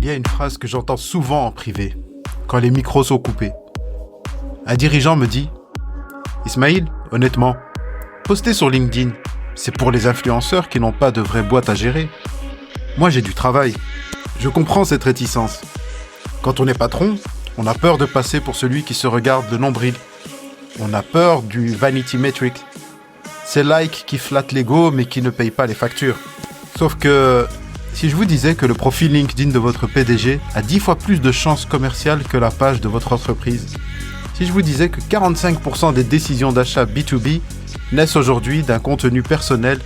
y a une phrase que j'entends souvent en privé, quand les micros sont coupés. Un dirigeant me dit « Ismail, honnêtement, poster sur LinkedIn, c'est pour les influenceurs qui n'ont pas de vraie boîte à gérer. Moi, j'ai du travail. Je comprends cette réticence. Quand on est patron, on a peur de passer pour celui qui se regarde le nombril. On a peur du vanity metric. Ces likes qui flattent l'ego mais qui ne payent pas les factures. Sauf que si je vous disais que le profil LinkedIn de votre PDG a 10 fois plus de chances commerciales que la page de votre entreprise. Si je vous disais que 45% des décisions d'achat B2B naissent aujourd'hui d'un contenu personnel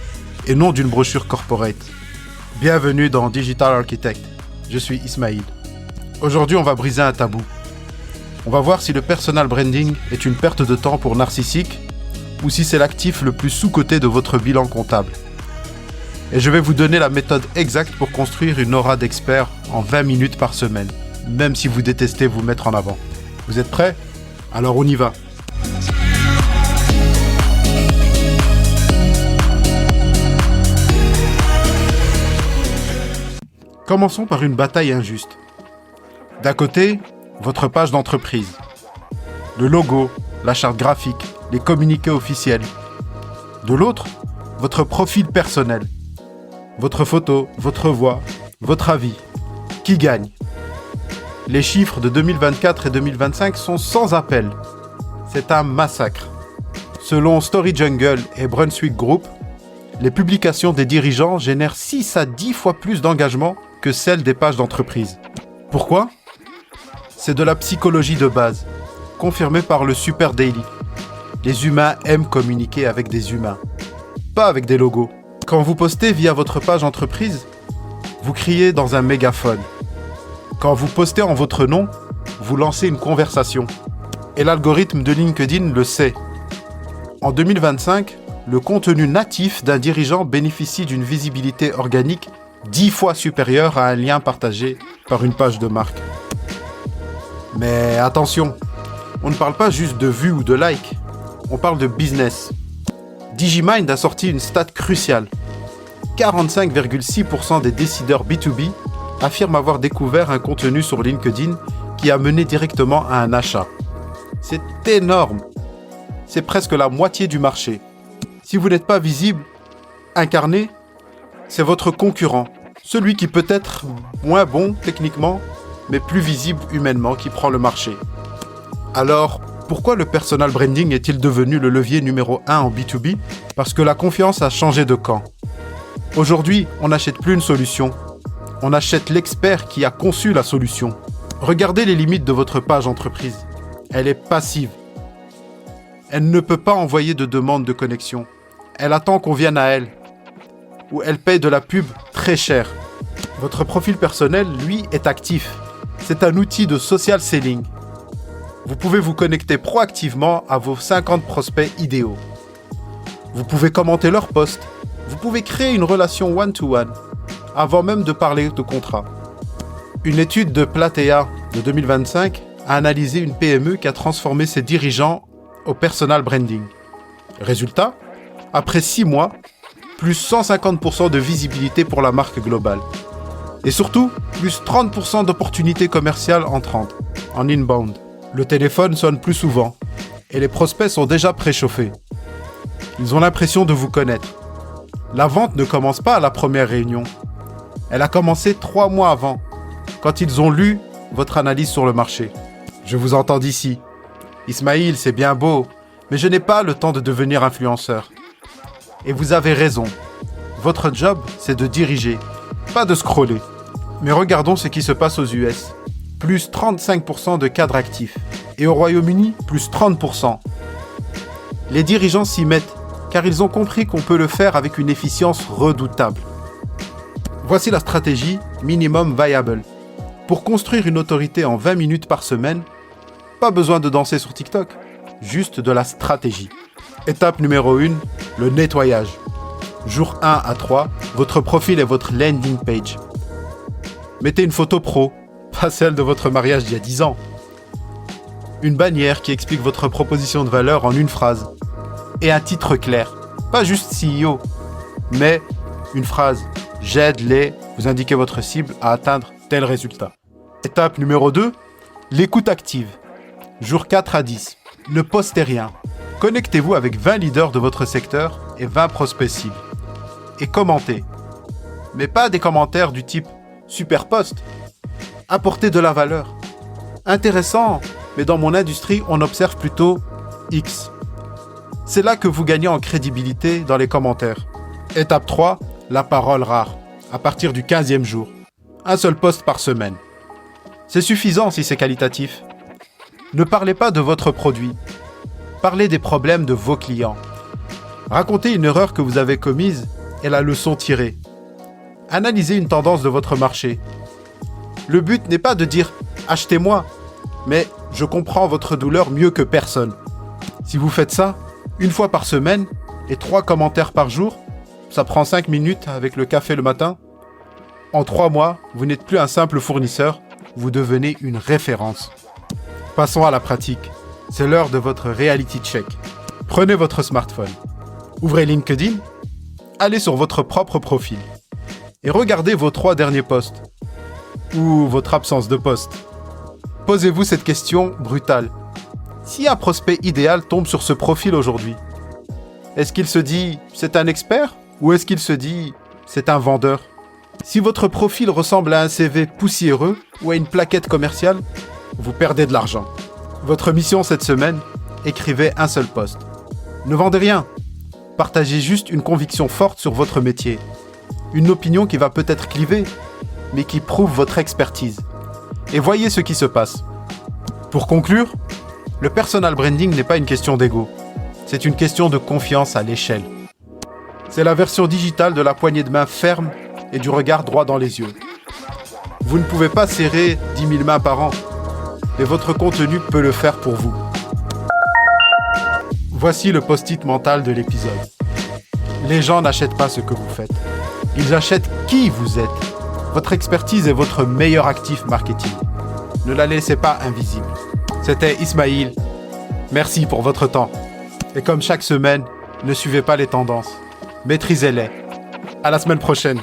et non d'une brochure corporate. Bienvenue dans Digital Architect. Je suis Ismail. Aujourd'hui, on va briser un tabou. On va voir si le personal branding est une perte de temps pour narcissique ou si c'est l'actif le plus sous-coté de votre bilan comptable. Et je vais vous donner la méthode exacte pour construire une aura d'expert en 20 minutes par semaine, même si vous détestez vous mettre en avant. Vous êtes prêts ? Alors on y va. Commençons par une bataille injuste. D'un côté, votre page d'entreprise. Le logo, la charte graphique, les communiqués officiels. De l'autre, votre profil personnel. Votre photo, votre voix, votre avis. Qui gagne ? Les chiffres de 2024 et 2025 sont sans appel. C'est un massacre. Selon Story Jungle et Brunswick Group, les publications des dirigeants génèrent 6 à 10 fois plus d'engagement que celles des pages d'entreprise. Pourquoi ? C'est de la psychologie de base, confirmée par le Super Daily. Les humains aiment communiquer avec des humains, pas avec des logos. Quand vous postez via votre page entreprise, vous criez dans un mégaphone. Quand vous postez en votre nom, vous lancez une conversation. Et l'algorithme de LinkedIn le sait. En 2025, le contenu natif d'un dirigeant bénéficie d'une visibilité organique 10 fois supérieure à un lien partagé par une page de marque. Mais attention, on ne parle pas juste de vues ou de likes, on parle de business. Digimind a sorti une stat cruciale. 45,6% des décideurs B2B affirment avoir découvert un contenu sur LinkedIn qui a mené directement à un achat. C'est énorme. C'est presque la moitié du marché. Si vous n'êtes pas visible, incarné, c'est votre concurrent. Celui qui peut être moins bon techniquement, mais plus visible humainement qui prend le marché. Alors, pourquoi le personal branding est-il devenu le levier numéro 1 en B2B ? Parce que la confiance a changé de camp. Aujourd'hui, on n'achète plus une solution. On achète l'expert qui a conçu la solution. Regardez les limites de votre page entreprise. Elle est passive. Elle ne peut pas envoyer de demande de connexion. Elle attend qu'on vienne à elle. Ou elle paye de la pub très cher. Votre profil personnel, lui, est actif. C'est un outil de social selling. Vous pouvez vous connecter proactivement à vos 50 prospects idéaux. Vous pouvez commenter leurs posts. Vous pouvez créer une relation one-to-one, avant même de parler de contrat. Une étude de Platea de 2025 a analysé une PME qui a transformé ses dirigeants au personal branding. Résultat, après 6 mois, plus 150% de visibilité pour la marque globale. Et surtout, plus 30% d'opportunités commerciales entrantes, en inbound. Le téléphone sonne plus souvent, et les prospects sont déjà préchauffés. Ils ont l'impression de vous connaître. La vente ne commence pas à la première réunion. Elle a commencé 3 mois avant, quand ils ont lu votre analyse sur le marché. Je vous entends d'ici. Ismail, c'est bien beau, mais je n'ai pas le temps de devenir influenceur. Et vous avez raison. Votre job, c'est de diriger, pas de scroller. Mais regardons ce qui se passe aux US. Plus 35% de cadres actifs. Et au Royaume-Uni, plus 30%. Les dirigeants s'y mettent, car ils ont compris qu'on peut le faire avec une efficience redoutable. Voici la stratégie Minimum Viable. Pour construire une autorité en 20 minutes par semaine, pas besoin de danser sur TikTok, juste de la stratégie. Étape numéro 1, le nettoyage. Jour 1 à 3, votre profil est votre landing page. Mettez une photo pro, pas celle de votre mariage d'il y a 10 ans. Une bannière qui explique votre proposition de valeur en une phrase. Et un titre clair, pas juste CEO, mais une phrase. J'aide les, vous indiquez votre cible, à atteindre tel résultat. Étape numéro 2, l'écoute active. Jour 4 à 10. Ne postez rien. Connectez-vous avec 20 leaders de votre secteur et 20 prospects cibles. Et commentez. Mais pas des commentaires du type « super post ». Apportez de la valeur. Intéressant, mais dans mon industrie, on observe plutôt X. C'est là que vous gagnez en crédibilité dans les commentaires. Étape 3, la parole rare. À partir du 15e jour. Un seul post par semaine. C'est suffisant si c'est qualitatif. Ne parlez pas de votre produit. Parlez des problèmes de vos clients. Racontez une erreur que vous avez commise et la leçon tirée. Analysez une tendance de votre marché. Le but n'est pas de dire « achetez-moi », mais « je comprends votre douleur mieux que personne ». Si vous faites ça, une fois par semaine et 3 commentaires par jour, ça prend 5 minutes avec le café le matin. En 3 mois, vous n'êtes plus un simple fournisseur, vous devenez une référence. Passons à la pratique. C'est l'heure de votre reality check. Prenez votre smartphone, ouvrez LinkedIn, allez sur votre propre profil et regardez vos 3 derniers posts ou votre absence de post. Posez-vous cette question brutale. Si un prospect idéal tombe sur ce profil aujourd'hui, est-ce qu'il se dit « c'est un expert » ou est-ce qu'il se dit « c'est un vendeur » ? Si votre profil ressemble à un CV poussiéreux ou à une plaquette commerciale, vous perdez de l'argent. Votre mission cette semaine, écrivez un seul post. Ne vendez rien. Partagez juste une conviction forte sur votre métier. Une opinion qui va peut-être cliver, mais qui prouve votre expertise. Et voyez ce qui se passe. Pour conclure, le personal branding n'est pas une question d'ego. C'est une question de confiance à l'échelle. C'est la version digitale de la poignée de main ferme et du regard droit dans les yeux. Vous ne pouvez pas serrer 10 000 mains par an, mais votre contenu peut le faire pour vous. Voici le post-it mental de l'épisode. Les gens n'achètent pas ce que vous faites. Ils achètent qui vous êtes. Votre expertise est votre meilleur actif marketing. Ne la laissez pas invisible. C'était Ismail. Merci pour votre temps. Et comme chaque semaine, ne suivez pas les tendances. Maîtrisez-les. À la semaine prochaine.